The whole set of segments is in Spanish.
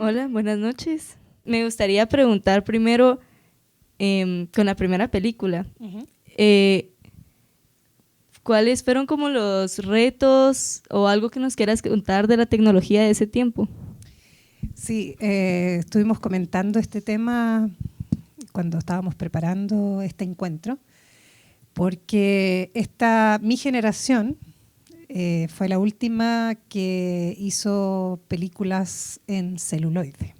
Hola, buenas noches. Me gustaría preguntar primero, con la primera película, Ujú. eh, ¿cuáles fueron como los retos o algo que nos quieras contar de la tecnología de ese tiempo? Sí, estuvimos comentando este tema cuando estábamos preparando este encuentro, porque mi generación fue la última que hizo películas en celuloide.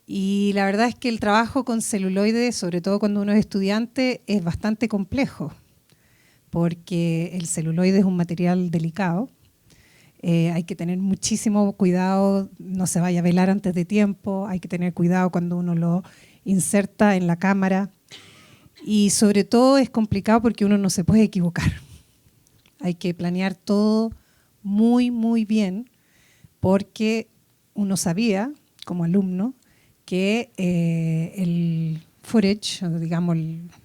Y la verdad es que el trabajo con celuloide, sobre todo cuando uno es estudiante, es bastante complejo, porque el celuloide es un material delicado. Hay que tener muchísimo cuidado, no se vaya a velar antes de tiempo, hay que tener cuidado cuando uno lo inserta en la cámara y sobre todo es complicado porque uno no se puede equivocar. Hay que planear todo muy, muy bien porque uno sabía, como alumno, que el footage, o digamos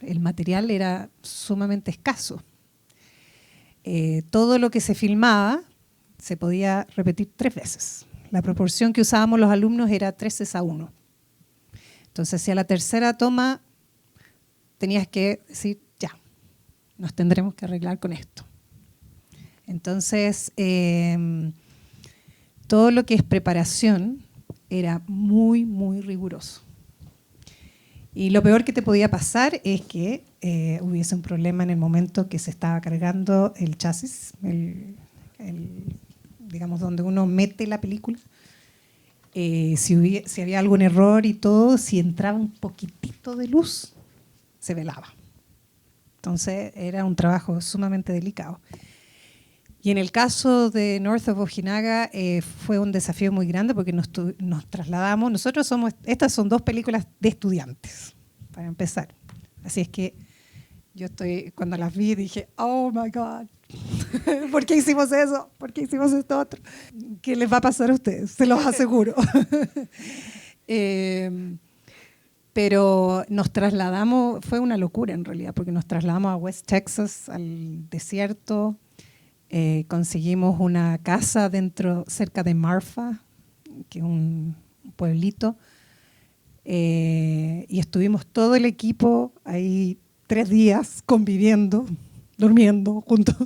el material era sumamente escaso. Todo lo que se filmaba se podía repetir 3 veces. La proporción que usábamos los alumnos era 3:1. Entonces, si a la tercera toma tenías que decir, ya, nos tendremos que arreglar con esto. Entonces, todo lo que es preparación era muy, muy riguroso. Y lo peor que te podía pasar es que hubiese un problema en el momento que se estaba cargando el chasis, digamos, donde uno mete la película. Si había algún error y todo, si entraba un poquitito de luz, se velaba. Entonces era un trabajo sumamente delicado. Y en el caso de North of Ojinaga fue un desafío muy grande porque nos trasladamos. Estas son 2 películas de estudiantes, para empezar. Así es que cuando las vi dije, oh my God, ¿por qué hicimos eso? ¿Por qué hicimos esto otro? ¿Qué les va a pasar a ustedes? Se los aseguro. Eh, pero nos trasladamos, fue una locura en realidad, porque nos trasladamos a West Texas, al desierto, conseguimos una casa cerca de Marfa, que es un pueblito, y estuvimos todo el equipo ahí 3 días conviviendo, durmiendo juntos.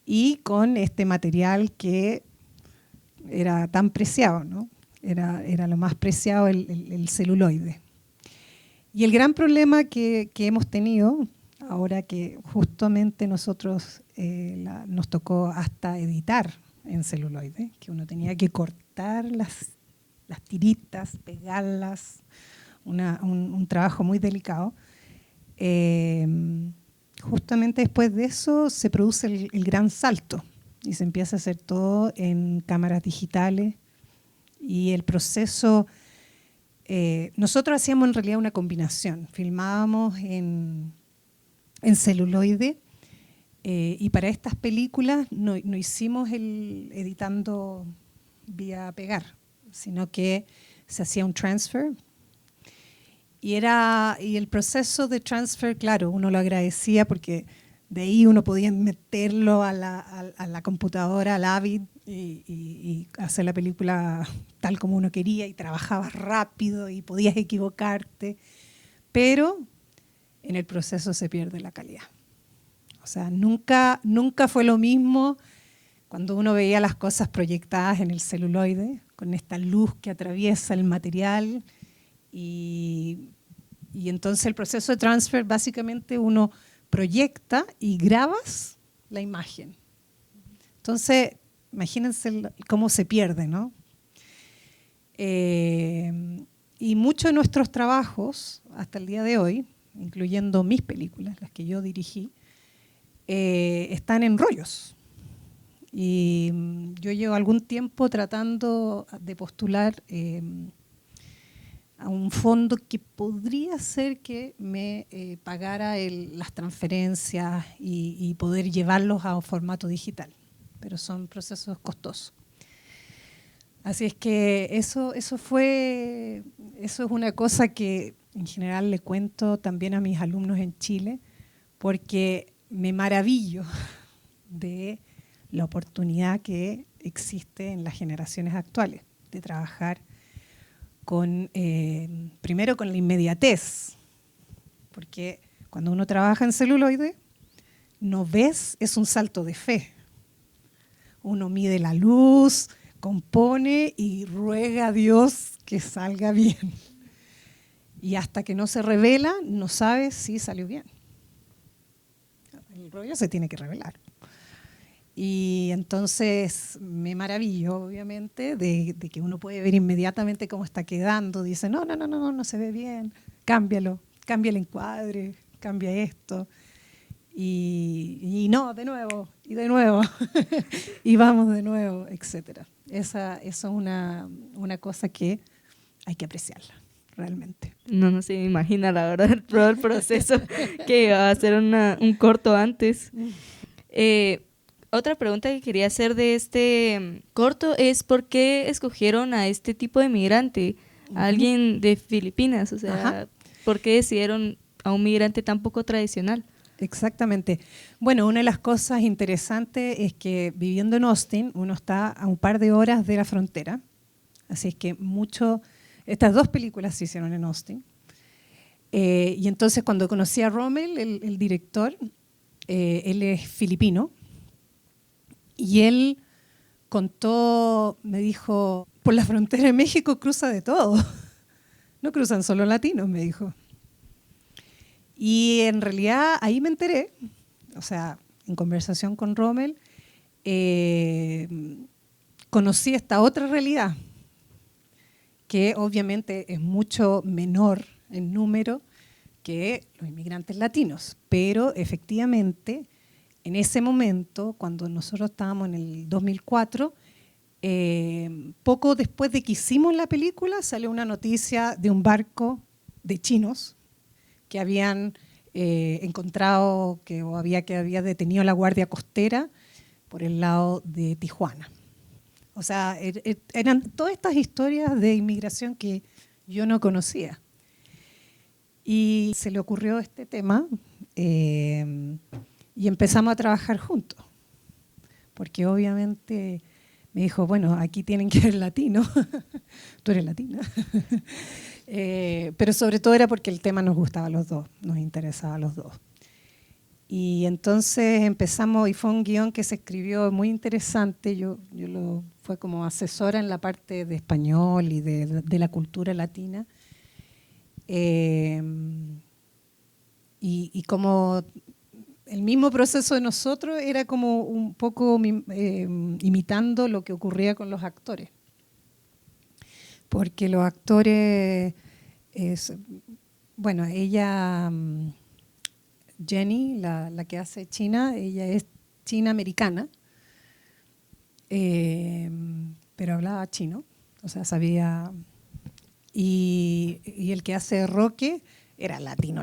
Y con este material que era tan preciado, ¿no? Era lo más preciado el celuloide. Y el gran problema que hemos tenido, ahora que justamente nosotros nos tocó hasta editar en celuloide, que uno tenía que cortar las tiritas, pegarlas, un trabajo muy delicado. Justamente después de eso se produce el gran salto y se empieza a hacer todo en cámaras digitales y el proceso, nosotros hacíamos en realidad una combinación, filmábamos en celuloide y para estas películas no hicimos el editando vía pegar, sino que se hacía un transfer. Y el proceso de transfer, claro, uno lo agradecía porque de ahí uno podía meterlo a la computadora, al Avid, y hacer la película tal como uno quería y trabajabas rápido y podías equivocarte, pero en el proceso se pierde la calidad. O sea, nunca fue lo mismo cuando uno veía las cosas proyectadas en el celuloide, con esta luz que atraviesa el material y entonces el proceso de transfer, básicamente uno proyecta y grabas la imagen. Entonces, imagínense cómo se pierde, ¿no? Y muchos de nuestros trabajos, hasta el día de hoy, incluyendo mis películas, las que yo dirigí, están en rollos. Y yo llevo algún tiempo tratando de postular a un fondo que podría ser que me pagara las transferencias y poder llevarlos a un formato digital, pero son procesos costosos. Así es que eso es una cosa que en general le cuento también a mis alumnos en Chile, porque me maravillo de la oportunidad que existe en las generaciones actuales, de trabajar primero con la inmediatez, porque cuando uno trabaja en celuloide, no ves, es un salto de fe. Uno mide la luz, compone y ruega a Dios que salga bien. Y hasta que no se revela, no sabes si salió bien. El rollo se tiene que revelar. Y entonces me maravillo, obviamente, de que uno puede ver inmediatamente cómo está quedando. Dice, no se ve bien, cámbialo, cambia el encuadre, cambia esto. Y no, de nuevo, y de nuevo, y vamos de nuevo, etc. Eso es una cosa que hay que apreciarla, realmente. No se me imagina, la verdad, todo el proceso que iba a hacer un corto antes. Otra pregunta que quería hacer de este corto es ¿por qué escogieron a este tipo de migrante? A alguien de Filipinas, o sea, ¿por qué decidieron a un migrante tan poco tradicional? Exactamente. Bueno, una de las cosas interesantes es que viviendo en Austin, uno está a un par de horas de la frontera, así es que estas dos películas se hicieron en Austin. Y entonces cuando conocí a Rommel, el director, él es filipino, y él me dijo, por la frontera de México cruza de todo, no cruzan solo latinos, me dijo. Y en realidad ahí me enteré, o sea, en conversación con Rommel, conocí esta otra realidad, que obviamente es mucho menor en número que los inmigrantes latinos, pero efectivamente en ese momento, cuando nosotros estábamos en el 2004, poco después de que hicimos la película, salió una noticia de un barco de chinos que habían encontrado que había detenido la Guardia Costera por el lado de Tijuana. O sea, eran todas estas historias de inmigración que yo no conocía. Y se le ocurrió este tema y empezamos a trabajar juntos. Porque obviamente me dijo, bueno, aquí tienen que ver latinos. Tú eres latina. Pero sobre todo era porque el tema nos gustaba a los dos, nos interesaba a los dos. Y entonces empezamos, y fue un guión que se escribió muy interesante. Fue como asesora en la parte de español y de la cultura latina. Y como el mismo proceso de nosotros era como un poco imitando lo que ocurría con los actores. Porque los actores, bueno, ella, Jenny, la que hace China, ella es china-americana, pero hablaba chino, o sea, sabía. Y el que hace Roque era latino,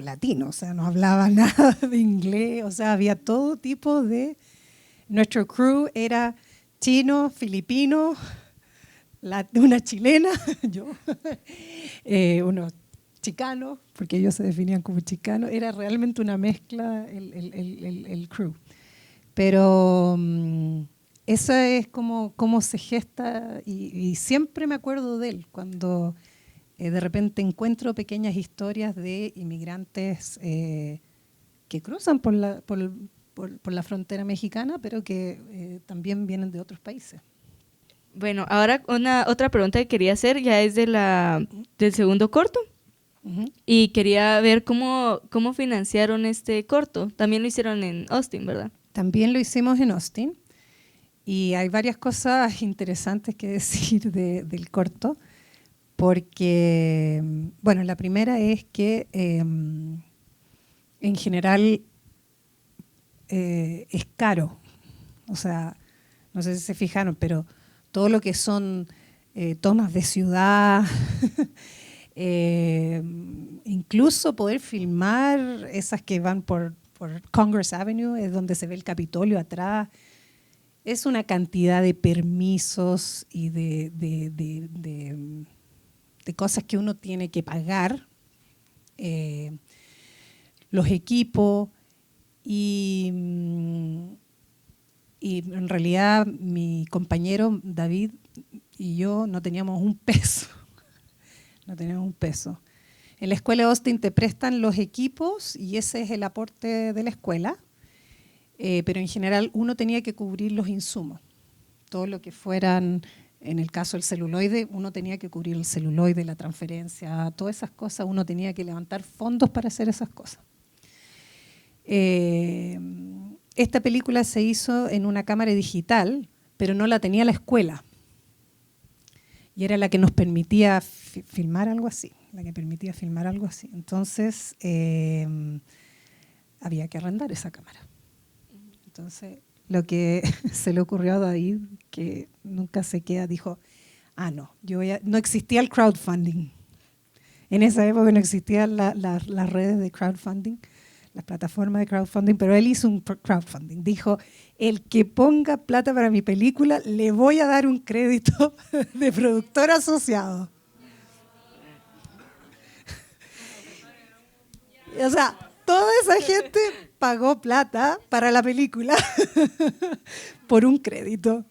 o sea, no hablaba nada de inglés, o sea, había todo tipo de. Nuestro crew era chino, filipino, una chilena, yo, unos chicanos, porque ellos se definían como chicanos, era realmente una mezcla el crew. Pero esa es como se gesta, y siempre me acuerdo de él, cuando de repente encuentro pequeñas historias de inmigrantes que cruzan por la frontera mexicana, pero que también vienen de otros países. Bueno, ahora otra pregunta que quería hacer ya es del segundo corto. Y quería ver cómo financiaron este corto. También lo hicieron en Austin, ¿verdad? También lo hicimos en Austin. Y hay varias cosas interesantes que decir del corto. Porque, bueno, la primera es que en general es caro. O sea, no sé si se fijaron, pero todo lo que son tomas de ciudad, incluso poder filmar esas que van por Congress Avenue, es donde se ve el Capitolio atrás, es una cantidad de permisos y de cosas que uno tiene que pagar, los equipos, y y en realidad mi compañero David y yo no teníamos un peso. No teníamos un peso. En la escuela de Austin te prestan los equipos y ese es el aporte de la escuela, pero en general uno tenía que cubrir los insumos. Todo lo que fueran, en el caso del celuloide, uno tenía que cubrir el celuloide, la transferencia, todas esas cosas, uno tenía que levantar fondos para hacer esas cosas. Esta película se hizo en una cámara digital, pero no la tenía la escuela. Y era la que nos permitía filmar algo así. Entonces, había que arrendar esa cámara. Entonces, lo que se le ocurrió a David, que nunca se queda, dijo, no, no existía el crowdfunding. En esa época no existían las redes de crowdfunding, las plataformas de crowdfunding, pero él hizo un crowdfunding. Dijo, el que ponga plata para mi película, le voy a dar un crédito de productor asociado. O sea, toda esa gente pagó plata para la película por un crédito.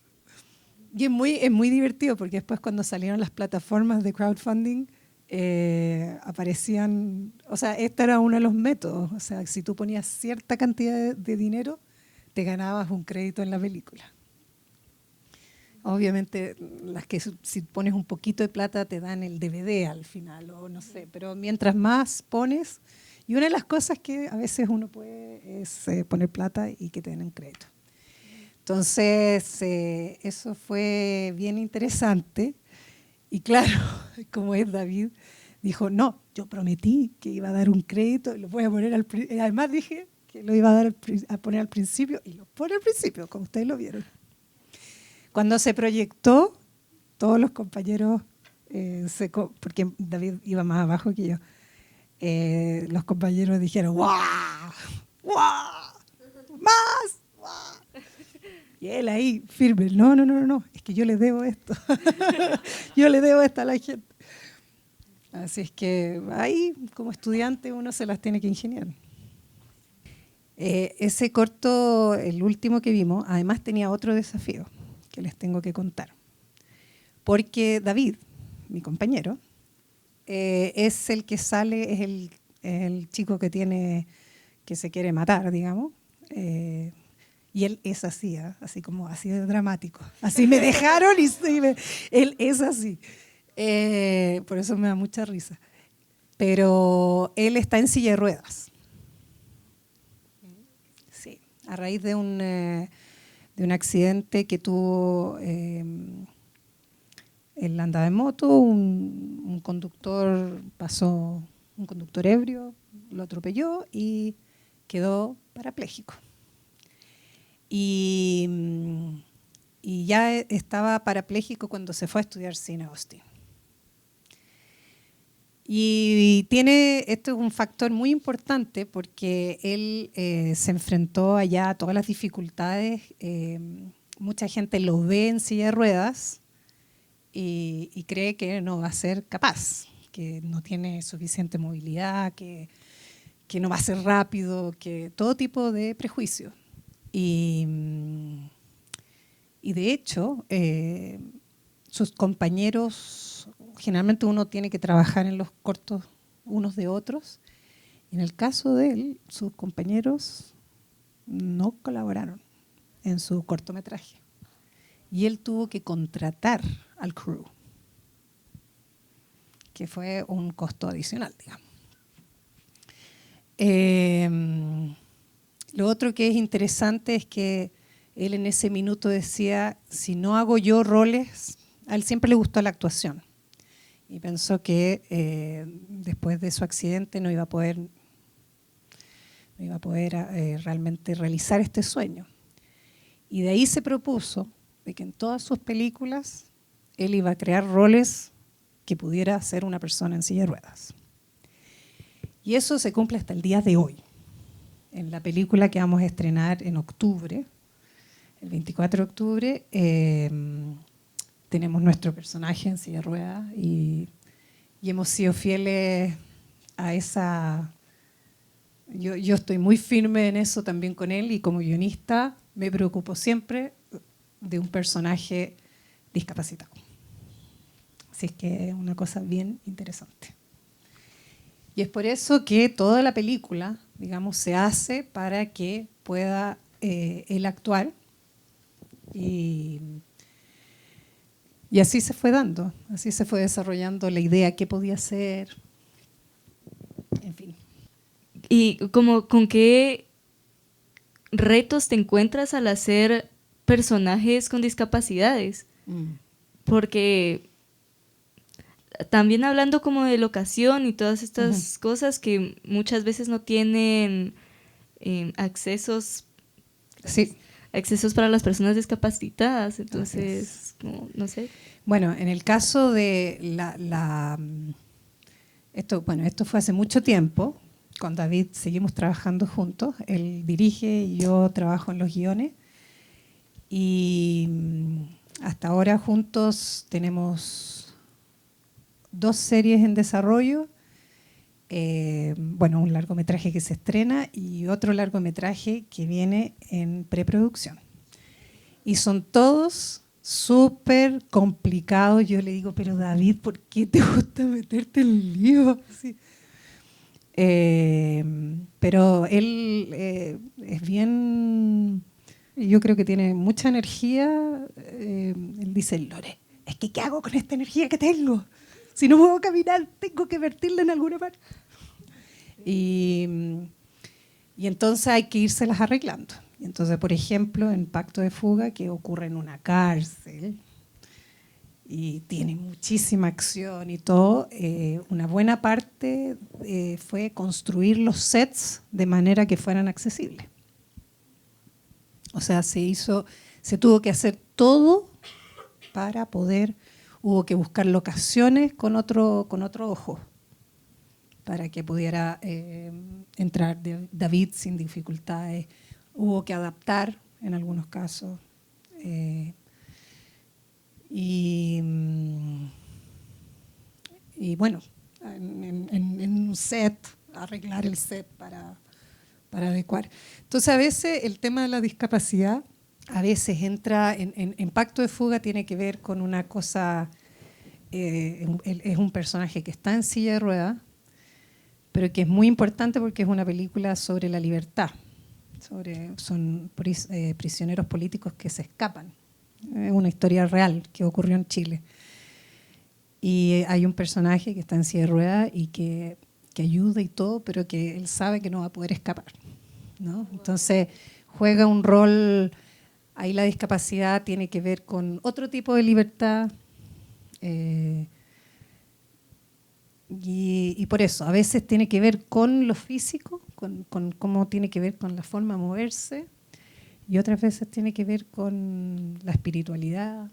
Y es muy divertido porque después cuando salieron las plataformas de crowdfunding aparecían, o sea, este era uno de los métodos. O sea, si tú ponías cierta cantidad de dinero, te ganabas un crédito en la película. Obviamente, si pones un poquito de plata te dan el DVD al final, o no sé, pero mientras más pones. Y una de las cosas que a veces uno puede es poner plata y que te den un crédito. Entonces, eso fue bien interesante. Y claro, como es David, dijo, no, yo prometí que iba a dar un crédito, y lo voy a poner además dije que lo iba a poner al principio, y lo pone al principio, como ustedes lo vieron. Cuando se proyectó, todos los compañeros, porque David iba más abajo que yo, los compañeros dijeron, ¡guau! ¡Guau! ¡Más! ¡Guau! Y él ahí, firme, no, es que yo le debo esto. Yo le debo esto a la gente. Así es que ahí, como estudiante, uno se las tiene que ingeniar. Ese corto, el último que vimos, además tenía otro desafío que les tengo que contar. Porque David, mi compañero, es el que sale, es el chico que se quiere matar, digamos. Y él es así, así como así de dramático. Así me dejaron él es así. Por eso me da mucha risa. Pero él está en silla de ruedas. Sí, a raíz de un accidente que tuvo. Él andaba en moto, un conductor ebrio, lo atropelló y quedó parapléjico. Y ya estaba parapléjico cuando se fue a estudiar cine a Austin. Y esto es un factor muy importante porque él se enfrentó allá a todas las dificultades. Mucha gente lo ve en silla de ruedas y cree que no va a ser capaz, que no tiene suficiente movilidad, que no va a ser rápido, que todo tipo de prejuicios. Y de hecho, sus compañeros, generalmente uno tiene que trabajar en los cortos unos de otros. En el caso de él, sus compañeros no colaboraron en su cortometraje. Y él tuvo que contratar al crew, que fue un costo adicional, digamos. Lo otro que es interesante es que él en ese minuto decía, si no hago yo roles, a él siempre le gustó la actuación. Y pensó que después de su accidente no iba a poder realmente realizar este sueño. Y de ahí se propuso de que en todas sus películas él iba a crear roles que pudiera ser una persona en silla de ruedas. Y eso se cumple hasta el día de hoy. En la película que vamos a estrenar en octubre, el 24 de octubre, tenemos nuestro personaje en silla de ruedas y hemos sido fieles a esa... Yo estoy muy firme en eso también con él y como guionista me preocupo siempre de un personaje discapacitado. Así es que es una cosa bien interesante. Y es por eso que toda la película, digamos, se hace para que pueda él actuar. Y así se fue dando, así se fue desarrollando la idea qué podía ser, en fin. ¿Y como con qué retos te encuentras al hacer personajes con discapacidades? Porque también hablando como de locación y todas estas cosas que muchas veces no tienen accesos, Sí. accesos para las personas discapacitadas, entonces, no sé. Bueno, en el caso de esto fue hace mucho tiempo. Con David seguimos trabajando juntos. Él dirige y yo trabajo en los guiones. Y hasta ahora juntos tenemos 2 series en desarrollo. Un largometraje que se estrena y otro largometraje que viene en preproducción. Y son todos súper complicados. Yo le digo, pero David, ¿por qué te gusta meterte en lío? Sí. Pero él es bien, yo creo que tiene mucha energía. Él dice, Lore, es que ¿qué hago con esta energía que tengo? Si no puedo caminar, tengo que vertirla en alguna parte. Y entonces hay que irselas arreglando. Y entonces, por ejemplo, en Pacto de Fuga, que ocurre en una cárcel y tiene muchísima acción y todo, una buena parte fue construir los sets de manera que fueran accesibles. O sea, se tuvo que hacer todo para poder, hubo que buscar locaciones con otro ojo, para que pudiera entrar David sin dificultades. Hubo que adaptar en algunos casos. Y bueno, en un set, arreglar el set para adecuar. Entonces, a veces el tema de la discapacidad, a veces entra en Pacto de Fuga, tiene que ver con una cosa, es un personaje que está en silla de ruedas, pero que es muy importante porque es una película sobre la libertad. Son prisioneros políticos que se escapan. Es una historia real que ocurrió en Chile. Y hay un personaje que está en silla de ruedas y que ayuda y todo, pero que él sabe que no va a poder escapar, ¿no? Entonces juega un rol, ahí la discapacidad tiene que ver con otro tipo de libertad. Y por eso, a veces tiene que ver con lo físico, con cómo tiene que ver con la forma de moverse, y otras veces tiene que ver con la espiritualidad,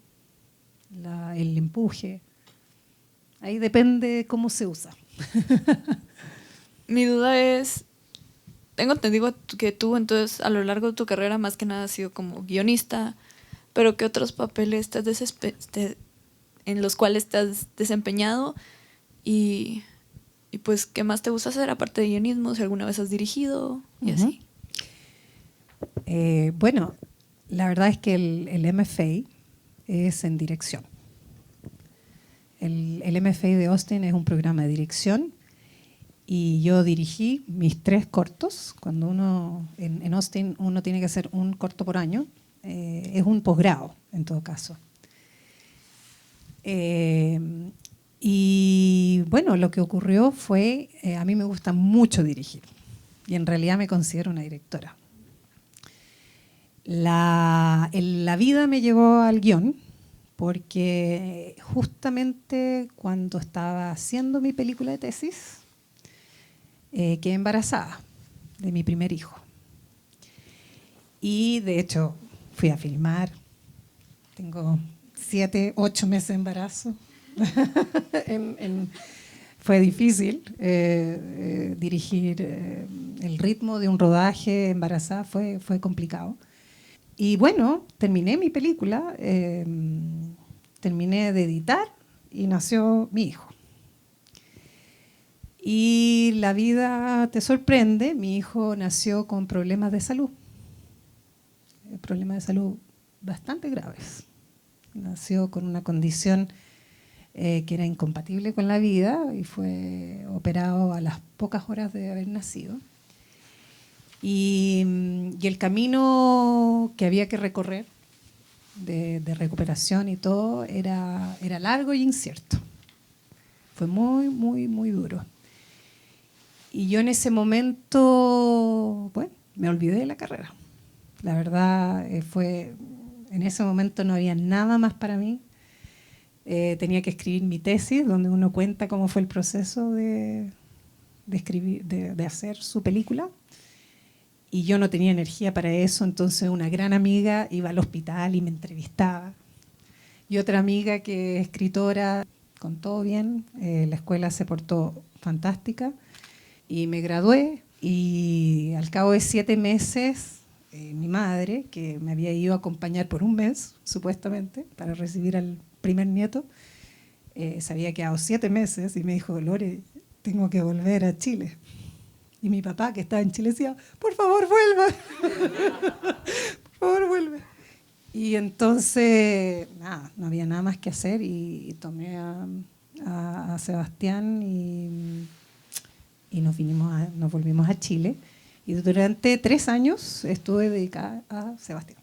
el empuje. Ahí depende cómo se usa. Mi duda es, tengo entendido que tú entonces a lo largo de tu carrera más que nada has sido como guionista, pero ¿qué otros papeles en los cuales te has desempeñado? Y pues, ¿qué más te gusta hacer aparte de guionismo? Si alguna vez has dirigido y así. Bueno, la verdad es que el MFA es en dirección. El MFA de Austin es un programa de dirección y yo dirigí mis 3 cortos. Cuando en Austin uno tiene que hacer un corto por año, es un posgrado en todo caso. Y bueno, lo que ocurrió fue, a mí me gusta mucho dirigir y en realidad me considero una directora. La vida me llevó al guión porque justamente cuando estaba haciendo mi película de tesis, quedé embarazada de mi primer hijo. Y de hecho fui a filmar, tengo 7, 8 meses de embarazo. Fue difícil dirigir el ritmo de un rodaje embarazada, fue complicado. Y bueno, terminé mi película, terminé de editar y nació mi hijo. Y la vida te sorprende, mi hijo nació con problemas de salud problemas de salud bastante graves. Nació con una condición que era incompatible con la vida y fue operado a las pocas horas de haber nacido. Y el camino que había que recorrer de recuperación y todo era largo y incierto. Fue muy, muy, muy duro. Y yo en ese momento, bueno, me olvidé de la carrera. La verdad en ese momento no había nada más para mí. Tenía que escribir mi tesis, donde uno cuenta cómo fue el proceso de escribir, de hacer su película. Y yo no tenía energía para eso, entonces una gran amiga iba al hospital y me entrevistaba. Y otra amiga que es escritora, con todo bien, la escuela se portó fantástica. Y me gradué y al cabo de 7 meses, mi madre, que me había ido a acompañar por un mes, supuestamente, para recibir al primer nieto, se había quedado 7 meses y me dijo, Lore, tengo que volver a Chile. Y mi papá, que estaba en Chile, decía, por favor, vuelva. Por favor, vuelve. Y entonces, nada, no había nada más que hacer y tomé a Sebastián y nos volvimos a Chile. Y durante 3 años estuve dedicada a Sebastián.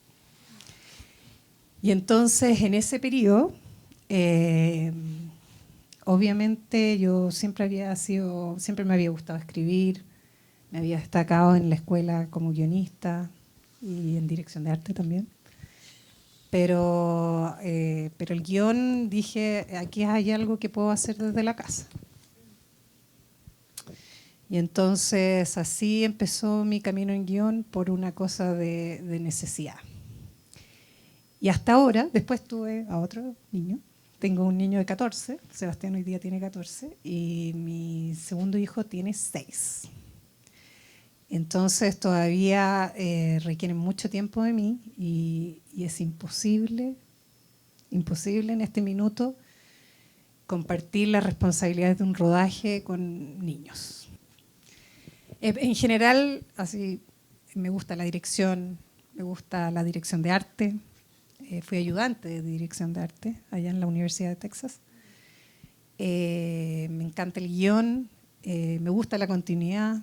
Y entonces, en ese periodo, obviamente yo siempre me había gustado escribir, me había destacado en la escuela como guionista y en dirección de arte también. Pero el guión, dije, aquí hay algo que puedo hacer desde la casa. Y entonces así empezó mi camino en guión por una cosa de necesidad. Y hasta ahora, después tuve a otro niño. Tengo un niño de 14, Sebastián hoy día tiene 14, y mi segundo hijo tiene 6. Entonces todavía requieren mucho tiempo de mí y es imposible en este minuto compartir las responsabilidades de un rodaje con niños. En general, así me gusta la dirección de arte. Fui ayudante de dirección de arte allá en la Universidad de Texas. Me encanta el guión, me gusta la continuidad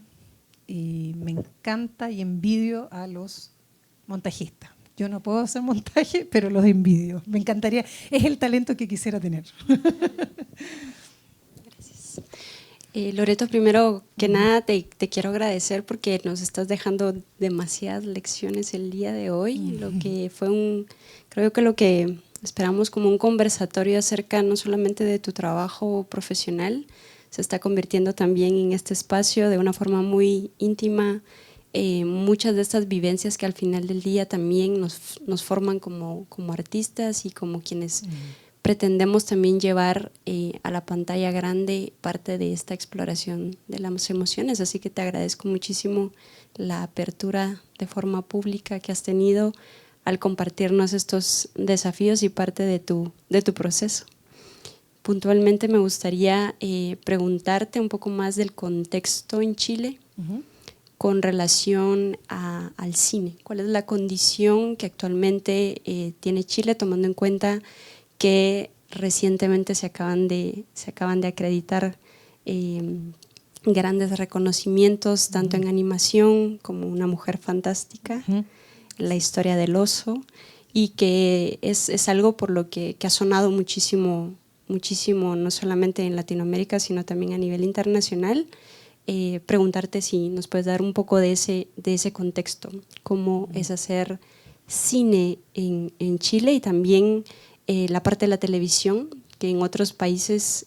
y me encanta y envidio a los montajistas. Yo no puedo hacer montaje, pero los envidio. Me encantaría, es el talento que quisiera tener. Gracias. Loreto, primero que nada te quiero agradecer porque nos estás dejando demasiadas lecciones el día de hoy, lo que fue creo que lo que esperamos como un conversatorio acerca no solamente de tu trabajo profesional, se está convirtiendo también en este espacio de una forma muy íntima, muchas de estas vivencias que al final del día también nos forman como artistas y como quienes pretendemos también llevar a la pantalla grande parte de esta exploración de las emociones. Así que te agradezco muchísimo la apertura de forma pública que has tenido al compartirnos estos desafíos y parte de tu proceso. Puntualmente me gustaría preguntarte un poco más del contexto en Chile con relación al cine. ¿Cuál es la condición que actualmente tiene Chile, tomando en cuenta que recientemente se acaban de acreditar grandes reconocimientos, tanto en animación como Una mujer fantástica, La historia del oso, y que es algo por lo que ha sonado muchísimo, no solamente en Latinoamérica, sino también a nivel internacional. Preguntarte si nos puedes dar un poco de ese contexto, cómo es hacer cine en Chile y también la parte de la televisión, que en otros países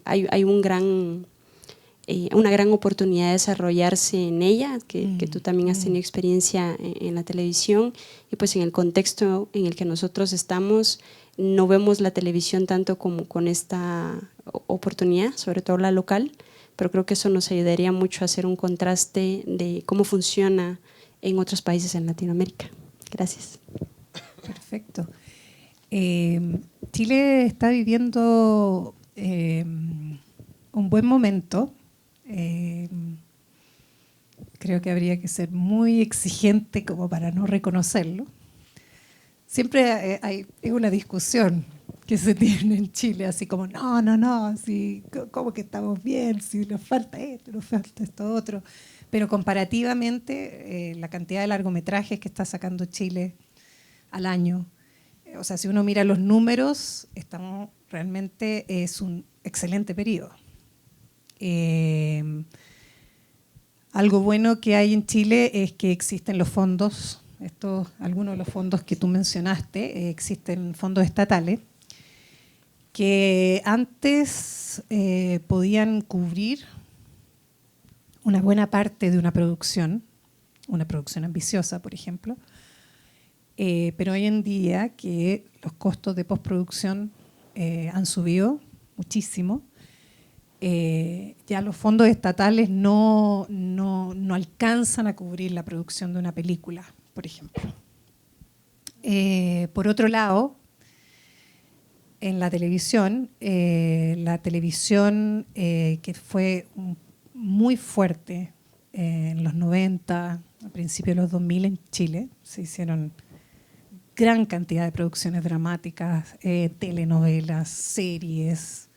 hay una gran oportunidad de desarrollarse en ella, que tú también has tenido experiencia en la televisión, y pues en el contexto en el que nosotros estamos no vemos la televisión tanto como con esta oportunidad, sobre todo la local, pero creo que eso nos ayudaría mucho a hacer un contraste de cómo funciona en otros países en Latinoamérica. Gracias. Perfecto. Chile está viviendo un buen momento. Creo que habría que ser muy exigente como para no reconocerlo. Siempre hay una discusión que se tiene en Chile, así como, no, sí, ¿cómo que estamos bien? Si nos falta esto otro. Pero comparativamente, la cantidad de largometrajes que está sacando Chile al año, o sea, si uno mira los números, estamos realmente es un excelente periodo. Algo bueno que hay en Chile es que existen los fondos, algunos de los fondos que tú mencionaste, existen fondos estatales que antes podían cubrir una buena parte de una producción ambiciosa, por ejemplo, pero hoy en día que los costos de postproducción han subido muchísimo, ya los fondos estatales no alcanzan a cubrir la producción de una película, por ejemplo. Por otro lado, en la televisión que fue muy fuerte en los 90, a principios de los 2000 en Chile, se hicieron gran cantidad de producciones dramáticas, telenovelas, series.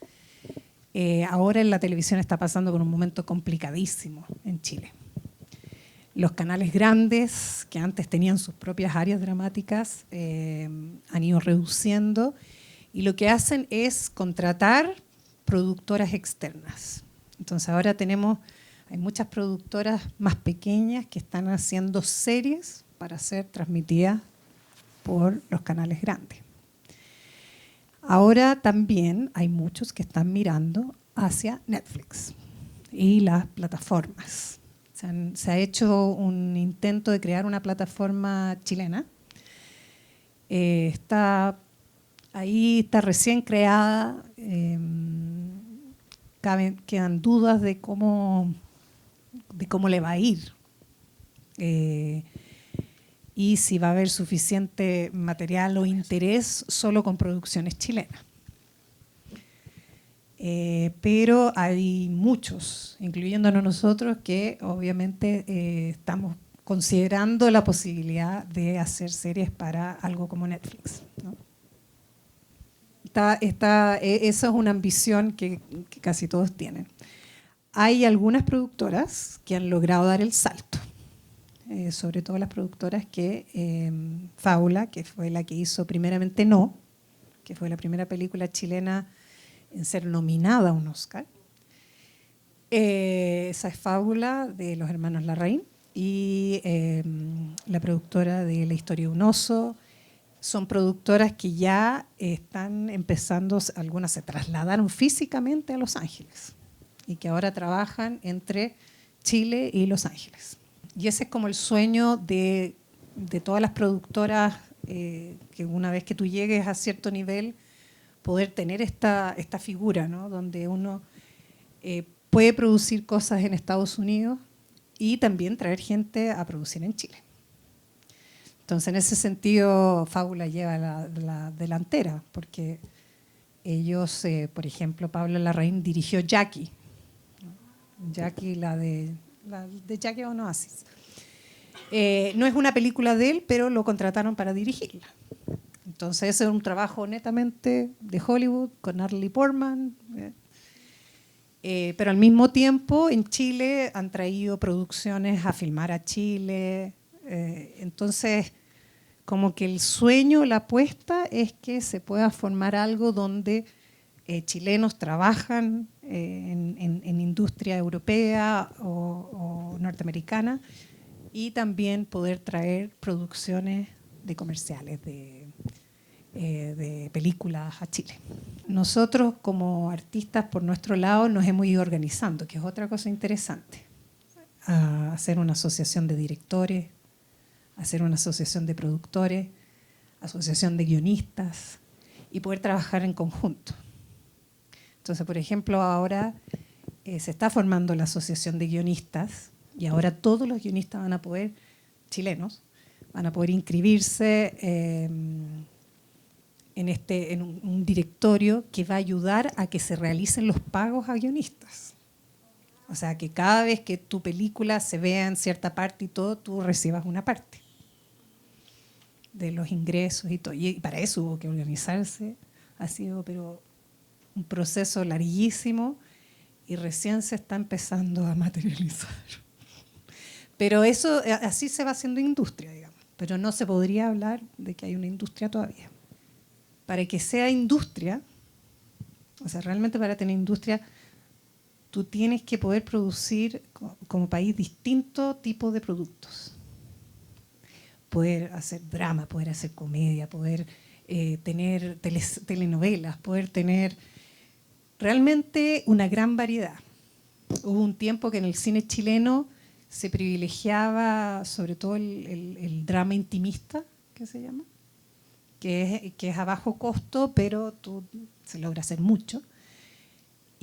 Ahora en la televisión está pasando por un momento complicadísimo en Chile. Los canales grandes, que antes tenían sus propias áreas dramáticas, han ido reduciendo y lo que hacen es contratar productoras externas. Entonces ahora hay muchas productoras más pequeñas que están haciendo series para ser transmitidas por los canales grandes. Ahora también hay muchos que están mirando hacia Netflix y las plataformas. Se ha hecho un intento de crear una plataforma chilena. Está recién creada. Quedan dudas de cómo le va a ir. Y si va a haber suficiente material o interés solo con producciones chilenas. Pero hay muchos, incluyéndonos nosotros, que obviamente estamos considerando la posibilidad de hacer series para algo como Netflix, ¿no? Esa es una ambición que casi todos tienen. Hay algunas productoras que han logrado dar el salto. Sobre todo las productoras Fábula, que fue la que hizo primeramente No, que fue la primera película chilena en ser nominada a un Oscar. Esa es Fábula, de los hermanos Larraín, y la productora de La historia de un oso. Son productoras que ya están empezando, algunas se trasladaron físicamente a Los Ángeles y que ahora trabajan entre Chile y Los Ángeles. Y ese es como el sueño de todas las productoras, que una vez que tú llegues a cierto nivel, poder tener esta figura, ¿no? Donde uno puede producir cosas en Estados Unidos y también traer gente a producir en Chile. Entonces, en ese sentido, Fábula lleva la delantera, porque ellos, por ejemplo, Pablo Larraín dirigió Jackie. Jackie, la de Jackie on Oasis. No es una película de él, pero lo contrataron para dirigirla. Entonces, ese es un trabajo netamente de Hollywood, con Natalie Portman. Pero al mismo tiempo, en Chile han traído producciones a filmar a Chile. Entonces, como que el sueño, la apuesta es que se pueda formar algo donde chilenos trabajan en industria europea o norteamericana y también poder traer producciones de comerciales, de películas a Chile. Nosotros como artistas por nuestro lado nos hemos ido organizando, que es otra cosa interesante, a hacer una asociación de directores, hacer una asociación de productores, asociación de guionistas y poder trabajar en conjunto. Entonces, por ejemplo, ahora se está formando la asociación de guionistas y ahora todos los guionistas chilenos, van a poder inscribirse en un directorio que va a ayudar a que se realicen los pagos a guionistas. O sea, que cada vez que tu película se vea en cierta parte y todo, tú recibas una parte de los ingresos y todo. Y para eso hubo que organizarse. Ha sido, pero, un proceso larguísimo y recién se está empezando a materializar. Pero eso, así se va haciendo industria, digamos. Pero no se podría hablar de que hay una industria todavía. Para que sea industria, o sea, realmente para tener industria, tú tienes que poder producir como país distintos tipos de productos. Poder hacer drama, poder hacer comedia, poder tener telenovelas, poder tener realmente una gran variedad. Hubo un tiempo que en el cine chileno se privilegiaba sobre todo el drama intimista, que se llama, que es a bajo costo, pero se logra hacer mucho.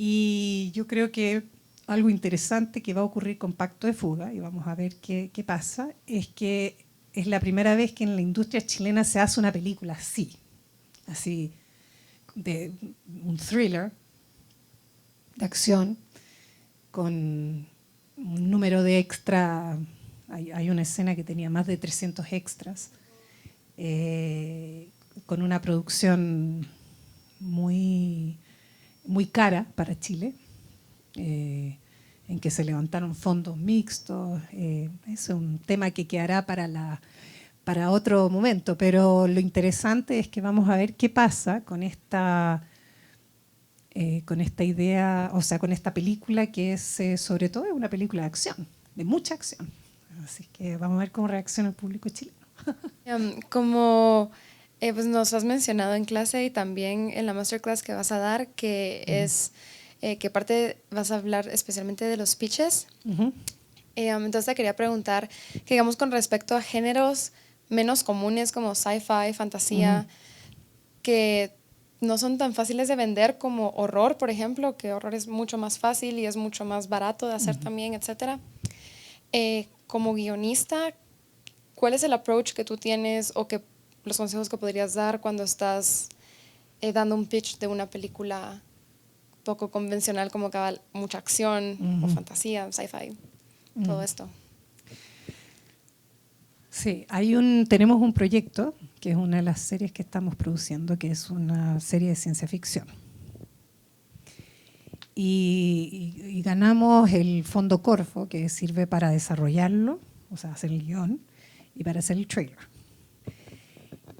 Y yo creo que algo interesante que va a ocurrir con Pacto de Fuga, y vamos a ver qué pasa, es que es la primera vez que en la industria chilena se hace una película así de un thriller de acción, con un número de extra. Hay una escena que tenía más de 300 extras, con una producción muy, muy cara para Chile, en que se levantaron fondos mixtos. Es un tema que quedará para otro momento, pero lo interesante es que vamos a ver qué pasa con esta idea, o sea, con esta película que es, sobre todo, es una película de acción, de mucha acción. Así que vamos a ver cómo reacciona el público chileno. Como pues nos has mencionado en clase y también en la masterclass que vas a dar, que es que aparte vas a hablar especialmente de los pitches. Entonces te quería preguntar, que digamos con respecto a géneros menos comunes como sci-fi, fantasía, que no son tan fáciles de vender como horror, por ejemplo, que horror es mucho más fácil y es mucho más barato de hacer también, etc. Como guionista, ¿cuál es el approach que tú tienes o que los consejos que podrías dar cuando estás dando un pitch de una película poco convencional como que mucha acción o fantasía, sci-fi, todo esto? Sí, tenemos un proyecto que es una de las series que estamos produciendo, que es una serie de ciencia ficción. Y ganamos el Fondo Corfo, que sirve para desarrollarlo, o sea, hacer el guión, y para hacer el trailer.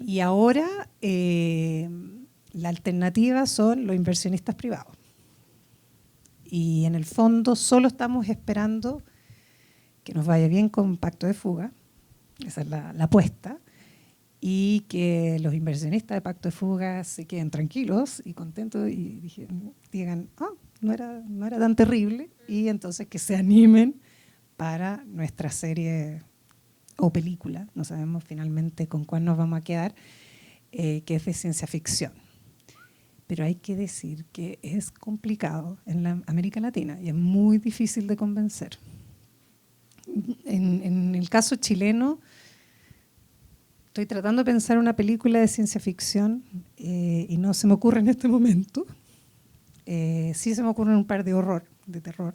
Y ahora la alternativa son los inversionistas privados. Y en el fondo solo estamos esperando que nos vaya bien con Pacto de Fuga, esa es la apuesta, y que los inversionistas de Pacto de Fuga se queden tranquilos y contentos y digan, no era tan terrible, y entonces que se animen para nuestra serie o película, no sabemos finalmente con cuál nos vamos a quedar, que es de ciencia ficción. Pero hay que decir que es complicado en la América Latina y es muy difícil de convencer. En el caso chileno, estoy tratando de pensar una película de ciencia ficción y no se me ocurre en este momento. Sí se me ocurren un par de terror.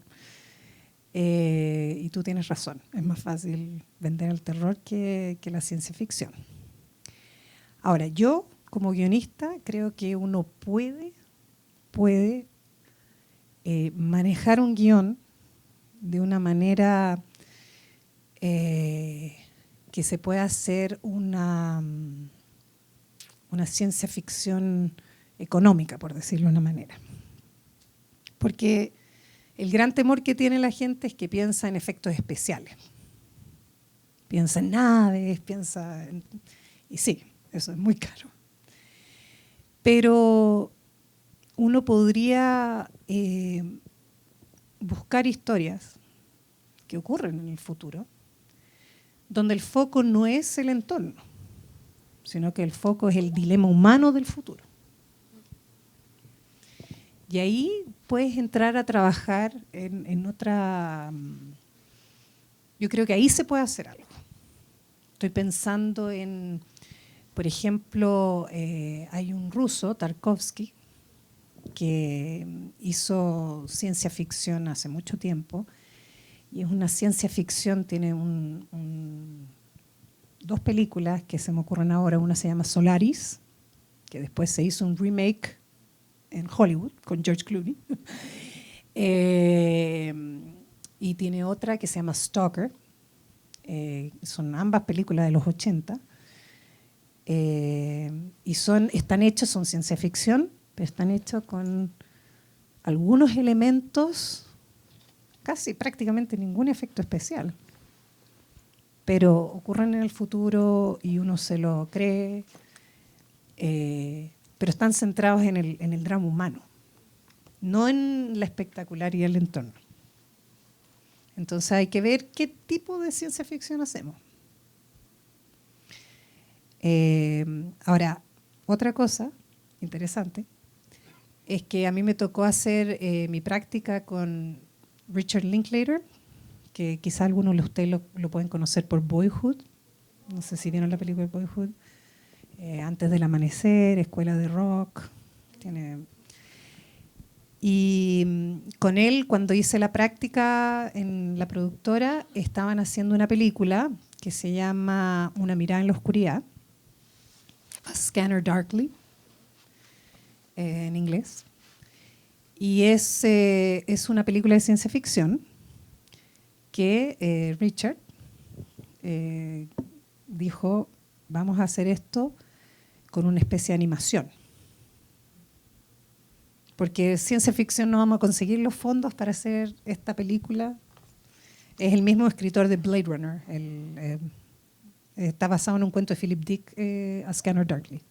Y tú tienes razón, es más fácil vender el terror que la ciencia ficción. Ahora, yo como guionista creo que uno puede manejar un guión de una manera que se pueda hacer una ciencia ficción económica, por decirlo de una manera. Porque el gran temor que tiene la gente es que piensa en efectos especiales. Piensa en naves, y sí, eso es muy caro. Pero uno podría buscar historias que ocurren en el futuro, donde el foco no es el entorno, sino que el foco es el dilema humano del futuro. Y ahí puedes entrar a trabajar en otra... Yo creo que ahí se puede hacer algo. Estoy pensando por ejemplo, hay un ruso, Tarkovsky, que hizo ciencia ficción hace mucho tiempo, y es una ciencia ficción, tiene dos películas que se me ocurren ahora. Una se llama Solaris, que después se hizo un remake en Hollywood con George Clooney. Y tiene otra que se llama Stalker. Son ambas películas de los 80. Y están hechos, son ciencia ficción, pero están hechos con algunos elementos, casi prácticamente ningún efecto especial. Pero ocurren en el futuro y uno se lo cree, pero están centrados en el drama humano, no en la espectacularidad del entorno. Entonces hay que ver qué tipo de ciencia ficción hacemos. Ahora, otra cosa interesante es que a mí me tocó hacer mi práctica con Richard Linklater, que quizá algunos de ustedes lo pueden conocer por Boyhood. No sé si vieron la película Boyhood. Antes del amanecer, Escuela de Rock. Y con él, cuando hice la práctica en la productora, estaban haciendo una película que se llama Una mirada en la oscuridad, A Scanner Darkly, en inglés. Y es una película de ciencia ficción que Richard dijo, vamos a hacer esto con una especie de animación. Porque ciencia ficción no vamos a conseguir los fondos para hacer esta película. Es el mismo escritor de Blade Runner. Está basado en un cuento de Philip Dick, A Scanner Darkly.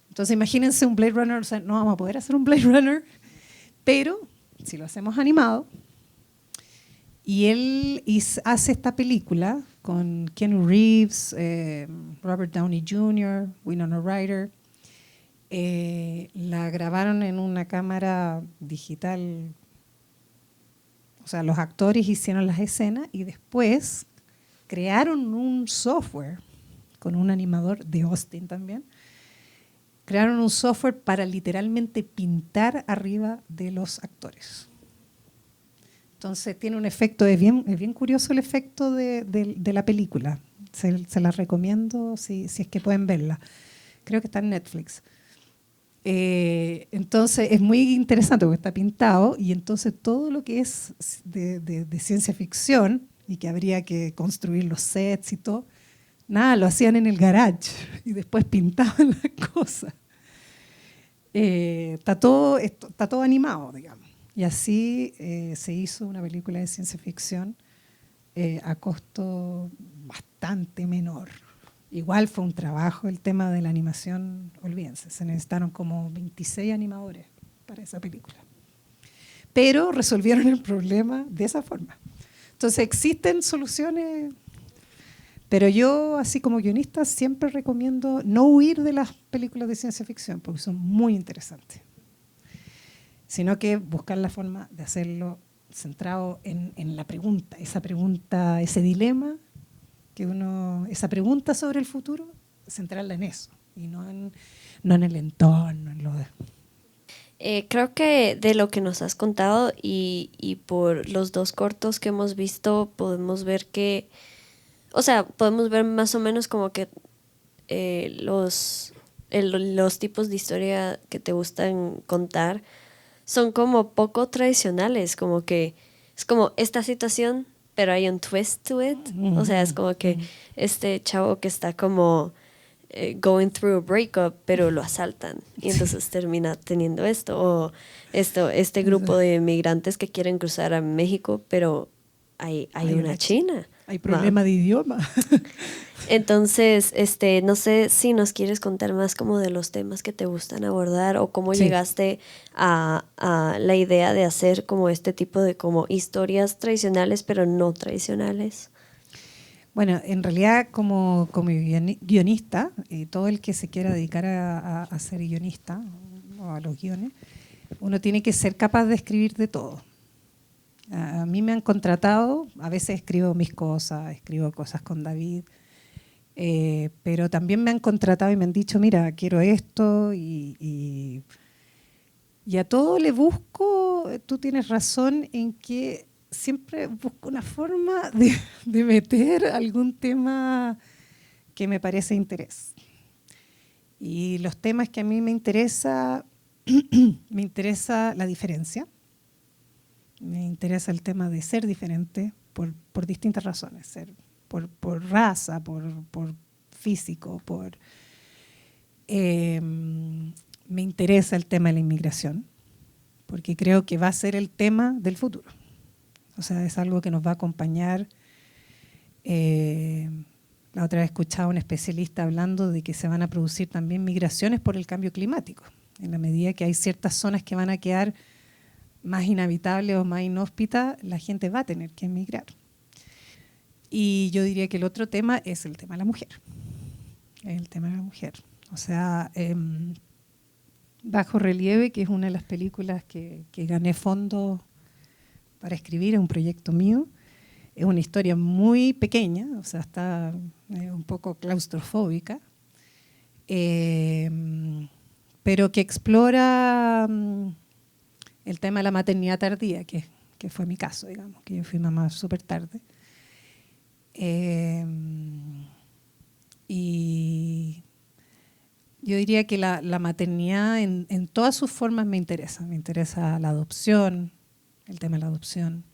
Entonces imagínense un Blade Runner, o sea, no vamos a poder hacer un Blade Runner, pero si lo hacemos animado, y él hace esta película con Keanu Reeves, Robert Downey Jr., Winona Ryder. La grabaron en una cámara digital, o sea, los actores hicieron las escenas y después crearon un software con un animador de Austin también. Crearon un software para literalmente pintar arriba de los actores. Entonces tiene un efecto, es bien curioso el efecto de la película. Se la recomiendo si es que pueden verla. Creo que está en Netflix. Entonces es muy interesante porque está pintado, y entonces todo lo que es de ciencia ficción y que habría que construir los sets y todo, nada, lo hacían en el garage y después pintaban las cosas. Está todo animado, digamos. Y así se hizo una película de ciencia ficción a costo bastante menor. Igual fue un trabajo el tema de la animación, olvídense, se necesitaron como 26 animadores para esa película. Pero resolvieron el problema de esa forma. Entonces existen soluciones, pero yo, así como guionista, siempre recomiendo no huir de las películas de ciencia ficción, porque son muy interesantes, sino que buscar la forma de hacerlo centrado en la pregunta, ese dilema, esa pregunta sobre el futuro, centrarla en eso, y no en el entorno, en lo de... Creo que de lo que nos has contado y por los dos cortos que hemos visto, podemos ver que, o sea, podemos ver más o menos como que los tipos de historia que te gustan contar son como poco tradicionales, como que es como esta situación, pero hay un twist to it. O sea, es como que este chavo que está como going through a breakup, pero lo asaltan y entonces termina teniendo esto. O este grupo de migrantes que quieren cruzar a México, pero hay una china. Hay problema de idioma. Entonces, no sé si nos quieres contar más como de los temas que te gustan abordar o cómo llegaste a la idea de hacer como este tipo de como historias tradicionales pero no tradicionales. Bueno, en realidad como guionista, todo el que se quiera dedicar a ser guionista o a los guiones, uno tiene que ser capaz de escribir de todo. A mí me han contratado, a veces escribo mis cosas, escribo cosas con David, pero también me han contratado y me han dicho, mira, quiero esto, y Y a todo le busco, tú tienes razón en que siempre busco una forma de meter algún tema que me parece de interés. Y los temas que a mí me interesa la diferencia, me interesa el tema de ser diferente por distintas razones, por raza, por físico, me interesa el tema de la inmigración, porque creo que va a ser el tema del futuro. O sea, es algo que nos va a acompañar. La otra vez escuchaba a un especialista hablando de que se van a producir también migraciones por el cambio climático, en la medida que hay ciertas zonas que van a quedar más inhabitables o más inhóspitas, la gente va a tener que emigrar. Y yo diría que el otro tema es el tema de la mujer. El tema de la mujer. O sea, Bajo Relieve, que es una de las películas que gané fondos para escribir, es un proyecto mío. Es una historia muy pequeña, o sea, está un poco claustrofóbica, pero que explora el tema de la maternidad tardía, que fue mi caso, digamos, que yo fui mamá súper tarde. Y yo diría que la maternidad en todas sus formas me interesa. Me interesa la adopción, el tema de la adopción.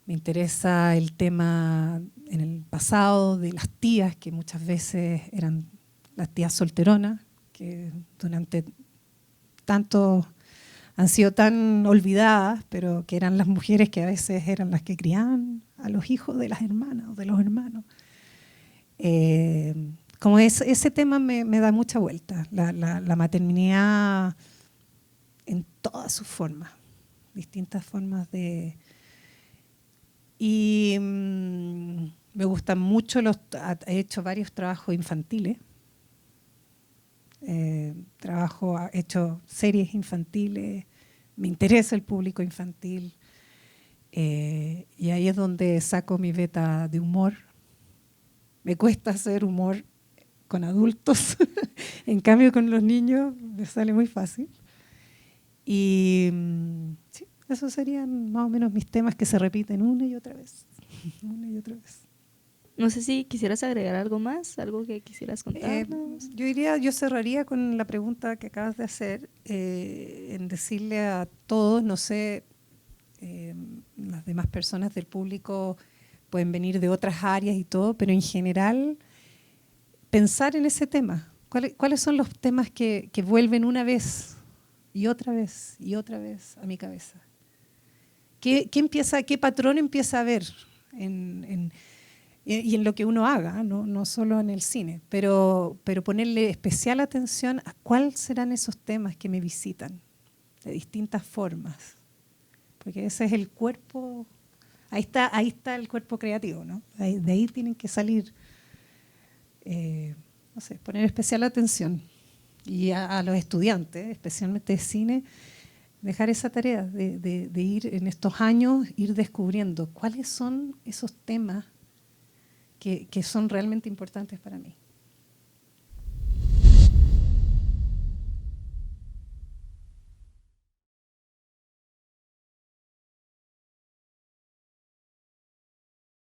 Me interesa el tema en el pasado de las tías, que muchas veces eran las tías solteronas, que durante tanto han sido tan olvidadas, pero que eran las mujeres que a veces eran las que criaban a los hijos de las hermanas o de los hermanos. Como ese tema me da mucha vuelta, la maternidad en todas sus formas, distintas formas de... Y me gustan mucho, he hecho varios trabajos infantiles, he hecho series infantiles, me interesa el público infantil, y ahí es donde saco mi beta de humor. Me cuesta hacer humor con adultos, en cambio con los niños me sale muy fácil. Y sí, esos serían más o menos mis temas que se repiten una y otra vez. Una y otra vez. No sé si quisieras agregar algo más, algo que quisieras contarnos. Yo cerraría con la pregunta que acabas de hacer, en decirle a todos, no sé, las demás personas del público pueden venir de otras áreas y todo, pero en general pensar en ese tema. ¿Cuáles son los temas que vuelven una vez y otra vez y otra vez a mi cabeza? ¿Qué patrón empieza a ver y en lo que uno haga, no solo en el cine, pero ponerle especial atención a cuáles serán esos temas que me visitan de distintas formas? Porque ese es el cuerpo, ahí está el cuerpo creativo, ¿no? De ahí tienen que salir, no sé, poner especial atención. Y a los estudiantes, especialmente de cine, dejar esa tarea de ir en estos años, ir descubriendo cuáles son esos temas que son realmente importantes para mí.